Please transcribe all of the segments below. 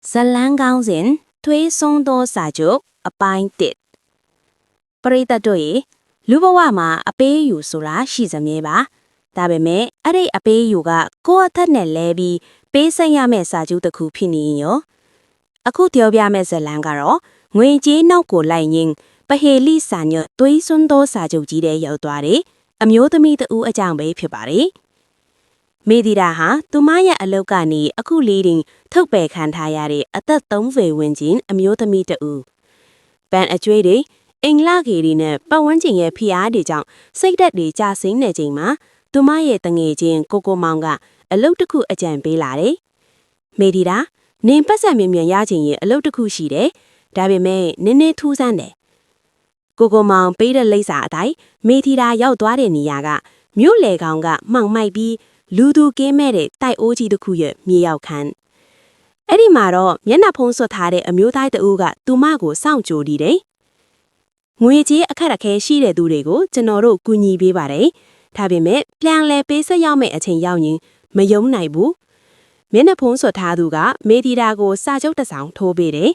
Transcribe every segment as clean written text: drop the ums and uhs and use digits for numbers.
ဇလန်းကောင်းစဉ်ထွေးဆုံးသောစာချုပ်အပိုင်း1ပရိသတ်တို့ရေလူဘဝမှာအပေးယူဆိုတာရှိစမြဲပါဒါပေမဲ့အဲ့ဒီအပေးယူကကိုယ့်အသက်နဲ့လဲပြီးပေးဆက်ရမယ့်စာချုပ်တစ်ခုဖြစ်နေရောအခုပြောပြမယ့်ဇလန်းကတော့ငွေကြေးနောက်ကိုလိုက်ရင်းပဟေလိစာညွတ်သွေးစွန်းသောစာချုပ်ကြီးတဲ့ရောက်သွားတယ်အမျိုးသမီးတဦးအကြောင်းပဲဖြစ်ပါတယ်မေဒီရာဟာသူမရဲ့အလုပ်ကနေအခုလေးတင်ထုတ်ပယ်ခံထားရတဲ့အသက်30ဝန်းကျင်အမျိုးသမီးတဦးပန်အကျွေးတွေအင်္ဂလာကြီးတွေနဲ့ပတ်ဝန်းကျင်ရဲ့ဖိအားတွေကြောင့်စိတ်ဓာတ်တွေကျဆင်းနေချိန်မှာသူမရဲ့တငယ်ချင်းကိုမောင်ကအလုပ်တစ်ခုအကြံပေးလာတယ်မေဒီရာနင်ပတ်စံမြင်ရချင်ရင်အလုပ်တစ်ခုရှိတယ်ဒါပေမဲ့နည်းနည်းထူးဆန်းတယ်ကိုမောင်ပေးတဲ့လိပ်စာအတိုင်းမေဒီရာရောက်သွားတဲ့နေရာကမြို့လေကောင်ကမှောင်မိုက်ပြီးလူသူကင်းမဲ့တဲ့တိုက်အိုးကြီးတစ်ခုရဲ့မြေရောက်ခန်းအဲ့ဒီမှာတော့မျက်နှာဖုံးဆွတ်ထားတဲ့အမျိုးသားတဦးကသူမကိုစောင့်ကြိုနေတယ်ငွေကြေးအခက်အခဲရှိတဲ့သူတွေကိုကျွန်တော်တို့ကူညီပေးပါတယ်ဒါပေမဲ့ပြန်လဲပေးဆက်ရောက်မဲ့အချိန်ရောက်ရင်မယုံနိုင်ဘူးမျက်နှာဖုံးဆွတ်ထားသူကမေဒီတာကိုစာချုပ်တစ်စောင်ထိုးပေးတယ်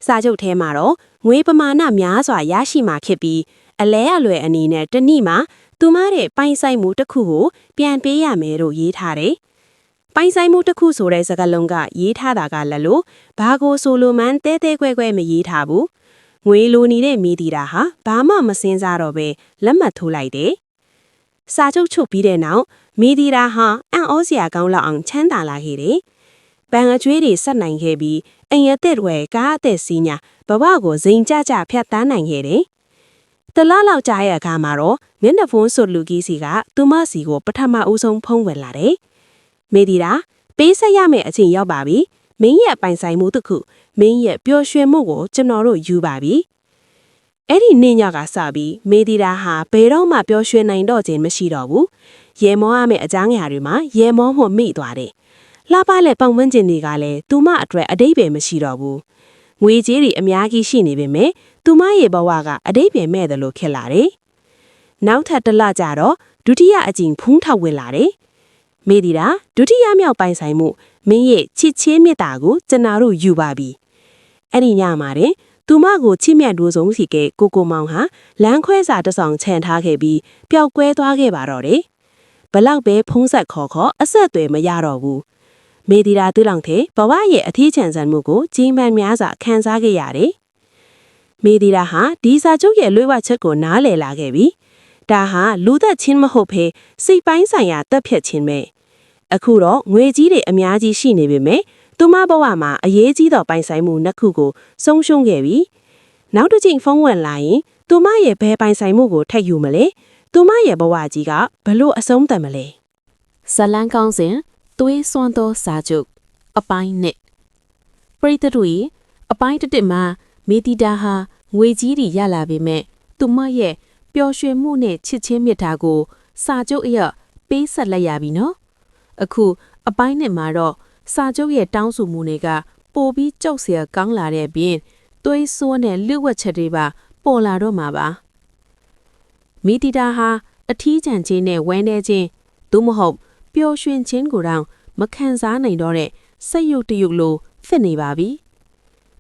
စာချုပ်ထဲမှာတော့ငွေပမာဏများစွာရရှိမှာဖြစ်ပြီးအလဲအလွယ်အနေနဲ့တနည်းမှာသူမတဲ့ပိုင်ဆိုင်မှုတစ်ခုကိုပြန်ပေးရမယ်လို့ရေးထားတယ်။ပိုင်ဆိုင်မှုတစ်ခုဆိုတဲ့စကားလုံးကရေးထားတာကလည်းလို့ဘာကိုဆိုလိုမှန်းတဲခွဲမရေးထားဘူး။ငွေလိုနေတဲ့မိဒီတာဟာဘာမှမစင်စားတော့ပဲလက်မှတ်ထိုးလိုက်တယ်။စာချုပ်ချုပ်ပြီးတဲ့နောက်မိဒီတာဟာအံ့ဩစရာကောင်းလောက်အောင်ချမ်းသာလာခဲ့တယ်။ဘဏ်အကျွေးတွေဆက်နိုင်ခဲ့ပြီးအိမ်ရတဲ့တွေကားအသက်စီးညာဘဝကိုဇိမ်ကြဖြတ်တန်းနိုင်ခဲ့တယ်။တလားလောက်ကြာရဲ့အခါမှာတော့မျက်နှာဖုံးဆွတ်လူကြီးစီကသူမစီကိုပထမဦးဆုံးဖုံးဝင်လာတယ်။မေဒီတာပေးဆက်ရမယ့်အချိန်ရောက်ပါပြီ။မင်းရဲ့ပိုင်ဆိုင်မှုတစ်ခုမင်းရဲ့ပျော်ရွှင်မှုကိုကျွန်တော်တို့ယူပါပြီ။အဲ့ဒီနေ့ညကစပြီးမေဒီတာဟာဘယ်တော့မှပျော်ရွှင်နိုင်တော့ခြင်းမရှိတော့ဘူး။ရေမောရမယ့်အကြောင်းအရာတွေမှာရေမောမှုမိသွားတယ်။လှပတဲ့ပတ်ဝန်းကျင်တွေကလည်းသူမအတွက်အတိတ်ပဲမရှိတော့ဘူး။ငွေကြေးတွေအများကြီးရှိနေပေမဲ့သူမရဲ့ဘဝကအတိတ်ပဲမဲ့တယ်လို့ဖြစ်လာတယ်။နောက်ထပ်တစ်လကြာတော့ဒုတိယအကြိမ်ဖုံးထောက်ဝင်လာတယ်။မေဒီတာဒုတိယမြောက်ပိုင်ဆိုင်မှုမင်းရဲ့ချစ်ချင်းမြတ်တာကိုကျွန်တော်တို့ယူပါပြီ။အဲ့ဒီညမှာတင်သူမကိုချစ်မြတ်တိုးဆုံးစီကကိုမောင်ဟာလမ်းခွဲစာတစ်ဆောင်ခြံထားခဲ့ပြီးပျောက်ကွဲသွားခဲ့ပါတော့တယ်။ဘလောက်ပဲဖုံးဆက်ခေါ်အဆက်အသွယ်မရတော့ဘူး။မေဒီတာသူ့လောင်တဲ့ဘဝရဲ့အထီးချန်ဆန်မှုကိုကြီးမှန်များစွာခံစားခဲ့ရတယ်။မေဒီတာဟာဒီစာချုပ်ရဲ့လွှဲဝချက်ကိုနားလည်လာခဲ့ပြီ။ဒါဟာလူသက်ချင်းမဟုတ်ဘဲစိတ်ပိုင်းဆိုင်ရာတက်ဖြတ်ခြင်းပဲအခုတော့ငွေကြီးတွေအများကြီးရှိနေပေမဲ့သူမဘဝမှာအရေးကြီးသောပိုင်ဆိုင်မှုနှစ်ခုကိုဆုံးရှုံးခဲ့ပြီနောက်တစ်ချိန်ဖုန်းဝင်လာရင်သူမရဲ့ဘယ်ပိုင်ဆိုင်မှုကိုထပ်ယူမလဲသူမရဲ့ဘဝကြီးကဘလို့အဆုံးသတ်မလဲဇလန်းကောင်းစဉ်သွေးစွန်းသောစာချုပ်အပိုင်းနှစ်ပရိသတ်တို့အပိုင်းတစ်မှာမေတီတာဟာငွေကြီးတွေရလာပေမဲ့သူမရဲ့ပျော်ရွှင်မှုနဲ့ချစ်ချင်းမြတ်တာကိုစာချုပ်အရပေးဆက်လိုက်ရပြီနော်အခုအပိုင်းနှစ်မှာတော့စာချုပ်ရဲ့တောင်းဆိုမှုတွေကပိုပြီးကြောက်စရာကောင်းလာတဲ့ပြင်သွေးစွန်းတဲ့လူ့ဝက်ချက်တွေပါပေါ်လာတော့မှာပါမီတီတာဟာအထီးကျန်ခြင်းနဲ့ဝမ်းနည်းခြင်းသို့မဟုတ်ပျော်ရွှင်ခြင်းကိုတောင်မခံစားနိုင်တော့တဲ့စိတ်ရုပ်တရုပ်လိုဖြစ်နေပါပြီ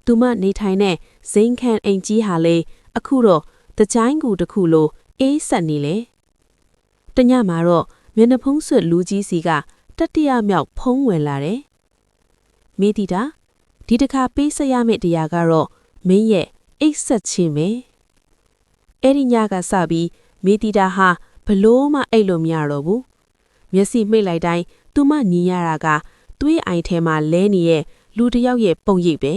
သူမနေထိုင်တဲ့ဇိမ်ခံအိမ်ကြီးဟာလေအခုတော့တကြိုင်းကူတစ်ခုလိုအေးဆက်နေလေတညမှာတော့မျက်နှာဖုံးဆွတ်လူကြီးစီကတတိယမြောက်ဖုံးဝင်လာတယ်မေတီတာဒီတစ်ခါပေးဆက်ရမယ့်တရားကတော့မင်းရဲ့အိတ်ဆက်ခြင်းပဲအဲ့ဒီညကစပြီးမေတီတာဟာဘလို့မှအိတ်လို့မရတော့ဘူးမျက်စိမှိတ်လိုက်တိုင်းသူမညီရတာကသွေးအိုင်ထဲမှာလဲနေတဲ့လူတစ်ယောက်ရဲ့ပုံရိပ်ပဲ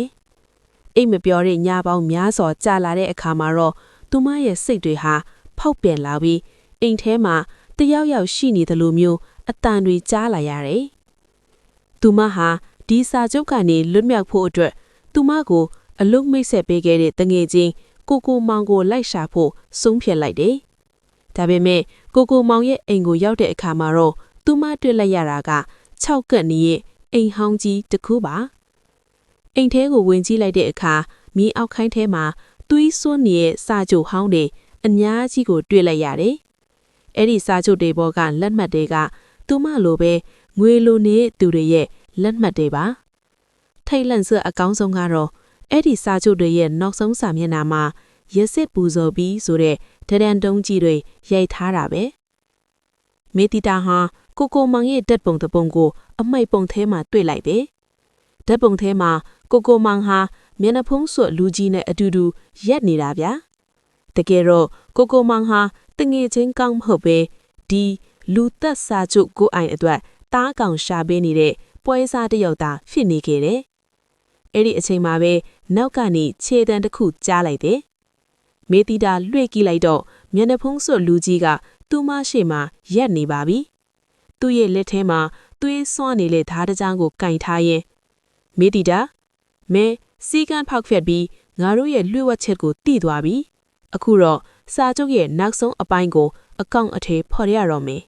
အိတ်မပြောတဲ့ညပေါင်းများစွာကြာလာတဲ့အခါမှာတော့သူမရဲ့စိတ်တွေဟာဖောက်ပြန်လာပြီးအိမ်ထဲမှာတယောက်ရှိနေသလိုမျိုးအတန်တွေကြားလာရတယ်။သူမဟာဒီစာချုပ်ကနေလွတ်မြောက်ဖို့အတွက်သူမကိုအလုံးမိတ်ဆက်ပေးခဲ့တဲ့တငယ်ချင်းကိုမောင်ကိုလိုက်ရှာဖို့ဆုံးဖြတ်လိုက်တယ်။ဒါပေမဲ့ကိုမောင်ရဲ့အိမ်ကိုရောက်တဲ့အခါမှာတော့သူမတွေ့လိုက်ရတာက6ကက်နီးရဲ့အိမ်ဟောင်းကြီးတစ်ခုပါ။အိမ်ထဲကိုဝင်ကြည့်လိုက်တဲ့အခါမြေအောက်ခိုင်းထဲမှာသွေးစွန်းနေတဲ့စာချုပ်ဟောင်းတွေအများကြီးကိုတွေ့လိုက်ရတယ်။အဲ့ဒီစာချုပ်တွေပေါ်ကလက်မှတ်တွေကသူမလိုပဲငွေလိုနေတဲ့သူတွေရဲ့လက်မှတ်တွေပါ ထိုင်လန့်စအကောင်းဆုံးကတော့အဲ့ဒီစာချုပ်တွေရဲ့နောက်ဆုံးစာမျက်နှာမှာရက်စစ်ပူဇော်ပြီးဆိုတဲ့ဒဒန်တုံးကြီးတွေရိုက်ထားတာပဲမေတီတာဟာကိုမောင်ရဲ့ဓာတ်ပုံတစ်ပုံကိုအမိုက်ပုံထဲမှာတွေ့လိုက်တယ်ဓာတ်ပုံထဲမှာကိုမောင်ဟာမျက်နှာဖုံးစွပ်လူကြီးနဲ့အတူတူရက်နေတာဗျာတကယ်တော့ကိုမောင်ဟာတငယ်ချင်းကောင်းမဟုတ်ပဲဒီလူသက်စာချုပ်ကိုအိုင်အတွက်တားကောင်ရှာပေးနေတဲ့ပွဲစားတစ်ယောက်သာဖြစ်နေခဲ့တယ်အဲ့ဒီအချိန်မှာပဲနောက်ကနေခြေတံတစ်ခုကြားလိုက်တယ်မေတီတာလွှဲကြည့်လိုက်တော့မျက်နှာဖုံးစွပ်လူကြီးကသူ့မရှိမှရက်နေပါပြီသူ့ရဲ့လက်ထဲမှာသွေးစွန်းနေတဲ့ဓာတ်တကြားကိုကင်ထားရင်မေတီတာမင်းစီကန်ဖောက်ဖက်ပြီးငါတို့ရဲ့လွှဲဝက်ချက်ကိုတိသွားပြီအခုတော့စာချုပ်ရဲ့နောက်ဆုံးအပိုင်းကိုအကောင့်အထေဖော်ရတော့မယ်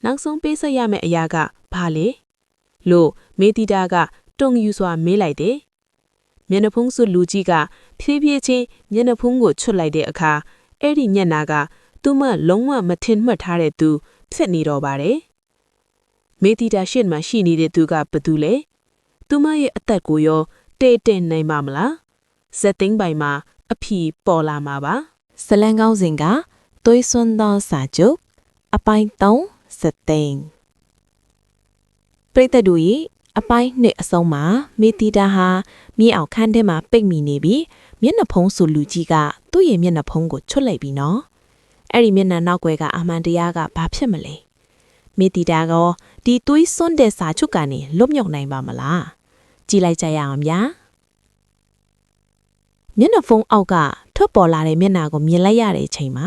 နောက်ဆုံးပေးဆက်ရမယ့်အရာကဘာလဲလို့မေတီတာကတုံယူစွာမေးလိုက်တယ်မျက်နှာဖုံးစွပ်လူကြီးကဖြည်းဖြည်းချင်းမျက်နှာဖုံးကိုချွတ်လိုက်တဲ့အခါအဲ့ဒီမျက်နှာကသူ့မလုံးဝမထင်မှတ်ထားတဲ့သူဖြစ်နေတော့ပါတယ်မေတီတာရှစ်မှာရှိနေတဲ့သူကဘသူလဲသူမရဲ့အသက်ကိုရောတေးတင်နိုင်ပါမလားဇက်သိန်းပိုင်မှာအဖြီပေါ်လာမှာပါဇလန်ကောင်းစဉ်ကသွေးစွန်းသောစာချုပ်အပိုင်း3ဇက်သိန်းပရိသတ်တို့၏အပိုင်း2အဆုံးမှာမေတီတာဟာမြေအောင်ခန်းထဲမှာပိတ်မိနေပြီးမျက်နှာဖုံးဆိုလူကြီးကသူ့ရဲ့မျက်နှာဖုံးကိုချွတ်လိုက်ပြီနော်အဲ့ဒီမျက်နှာနောက်ွယ်ကအမှန်တရားကဘာဖြစ်မလဲမေတီတာကဒီသွေးစွန်းတဲ့စာချုပ်ကနေလွတ်မြောက်နိုင်ပါမလားကြည့်လိုက်ကြရအောင်ဗျာမျက်နှာဖုံးအောက်ကထွက်ပေါ်လာတဲ့မျက်နှာကိုမြင်လိုက်ရတဲ့အချိန်မှာ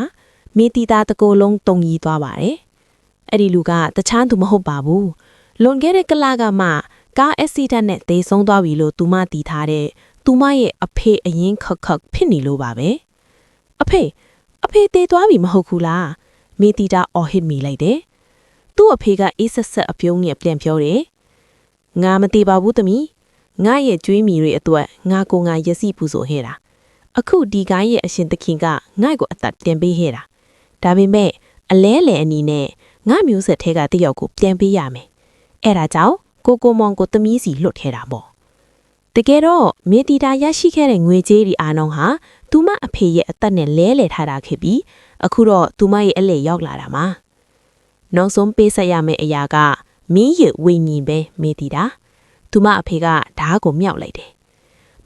မေတီတာတကိုယ်လုံးတုံကြီးသွားပါတယ်အဲ့ဒီလူကတခြားသူမဟုတ်ပါဘူးလွန်ခဲ့တဲ့ကလကမှကားအက်ဆီဒန့်နဲ့သေဆုံးသွားပြီလို့သူမတီးထားတဲ့သူမရဲ့အဖေအရင်ခက်ခက်ဖြစ်နေလို့ပါပဲအဖေသေသွားပြီမဟုတ်ဘူးလားမေတီတာအော်ဟစ်မိလိုက်တယ်သူ့အဖေကအေးဆက်ဆက်အပြုံးနဲ့ပြန်ပြောတယ်ငါမသေးပါဘူးသမီးငါရဲ့ကြွေးမီတွေအတွက်ငါကိုငါရစီပူဆိုဟဲ့တာအခုဒီကိုင်းရဲ့အရှင်သခင်ကငါ့ကိုအသက်ပြန်ပေးဟဲ့တာဒါပေမဲ့အလဲလေအနီနဲ့ငါမျိုးဆက်ထဲကတယောက်ကိုပြန်ပေးရမယ်အဲ့ဒါကြောင့်ကိုမောင်ကိုသမီးစီလွတ်ထဲတာပေါ့တကယ်တော့မေတီတာရရှိခဲ့တဲ့ငွေကြေးဒီအာနောင်ဟာသူမအဖေရဲ့အသက်နဲ့လဲလှယ်ထားတာခဲ့ပြီးအခုတော့သူမရဲ့အလဲရောက်လာတာမှာနောက်ဆုံးပေးဆက်ရမယ့်အရာကမင်းရဲ့ဝိညာဉ်ပဲမေတီတာသူမအဖေကဓားကိုမြောက်လိုက်တယ်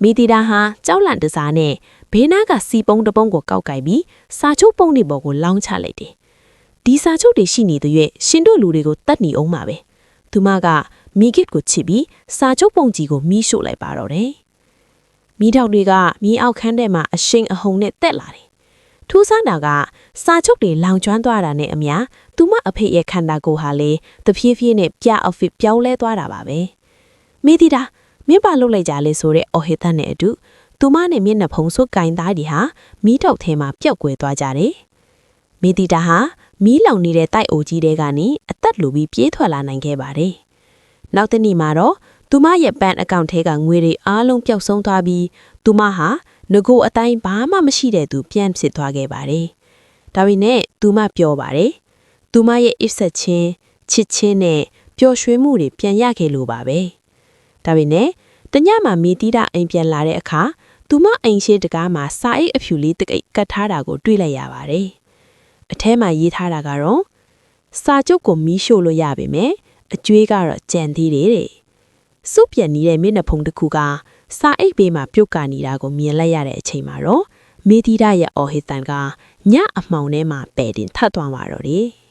မေတီတာဟာကြောက်လန့်တစားနဲ့ဘေးနားကစီပုံးတပုံးကိုကောက်ကင်ပြီးစာချုပ်ပုံးတွေပေါ်ကိုလောင်းချလိုက်တယ်ဒီစာချုပ်တွေရှိနေတဲ့ရွေ့ရှင်တို့လူတွေကိုတတ်နေအောင်ပါပဲသူမကမိဂစ်ကိုချစ်ပြီးစာချုပ်ပုံကြီးကိုမီးရှို့လိုက်ပါတော့တယ်မိထောက်တွေကမြေအောက်ခန်းထဲမှာအရှိန်အဟုန်နဲ့တက်လာတယ်ထူးဆန်းတာကစာချုပ်တွေလောင်ကျွမ်းသွားတာနဲ့အမျှသူမအဖေရဲ့ခန္ဓာကိုယ်ဟာလေတဖြည်းဖြည်းနဲ့ပြအဖစ်ပြောင်းလဲသွားတာပါပဲမေတီတာမင်းပါလုတ်လိုက်ကြလေဆိုတဲ့အော်ဟစ်သတ်နဲ့အတူသူမနဲ့မျက်နှာဖုံးစွပ်ကင်သားတွေဟာမီးတောက်ထဲမှာပျောက်ကွယ်သွားကြတယ်မေတီတာဟာမီးလောင်နေတဲ့တိုက်အိုကြီးတွေကနေအသက်လူပြီးပြေးထွက်လာနိုင်ခဲ့ပါတယ်နောက်တနေ့မှာတော့သူမရဲ့ဘဏ်အကောင့်ထဲကငွေတွေအားလုံးပျောက်ဆုံးသွားပြီးသူမဟာငကိုအတိုင်းဘာမှမရှိတဲ့သူပြန်ဖြစ်သွားခဲ့ပါတယ်။ဒါပေမဲ့သူမပြောပါတယ်။သူမရဲ့အစ်ဆက်ချင်းချစ်ချင်းနဲ့ပျော်ရွှင်မှုတွေပြန်ရခဲ့လို့ပါပဲ။ဒါပေမဲ့တညမှာမီတီတာအိမ်ပြန်လာတဲ့အခါသူမအိမ်ရှိတကားမှာစာအိတ်အဖြူလေးတကိတ်ကတ်ထားတာကိုတွေ့လိုက်ရပါတယ်။အထဲမှာရေးထားတာကတော့စာချုပ်ကိုမီးရှို့လို့ရပါမယ်။အကျွေးကတော့ကြံသေးတယ်တဲ့။စုပ်ပြန်နေတဲ့မျက်နှာဖုံးတစ်ခုကစာအိတ်ဘေးမှာပြုတ်ကာနေတာကိုမြင်လိုက်ရတဲ့အချိန်မှာတော့မေတီတာရဲ့အော်ဟစ်တန်ကညအမှောင်ထဲမှာပဲ့တင်ထပ်သွားမှာတော့တယ်။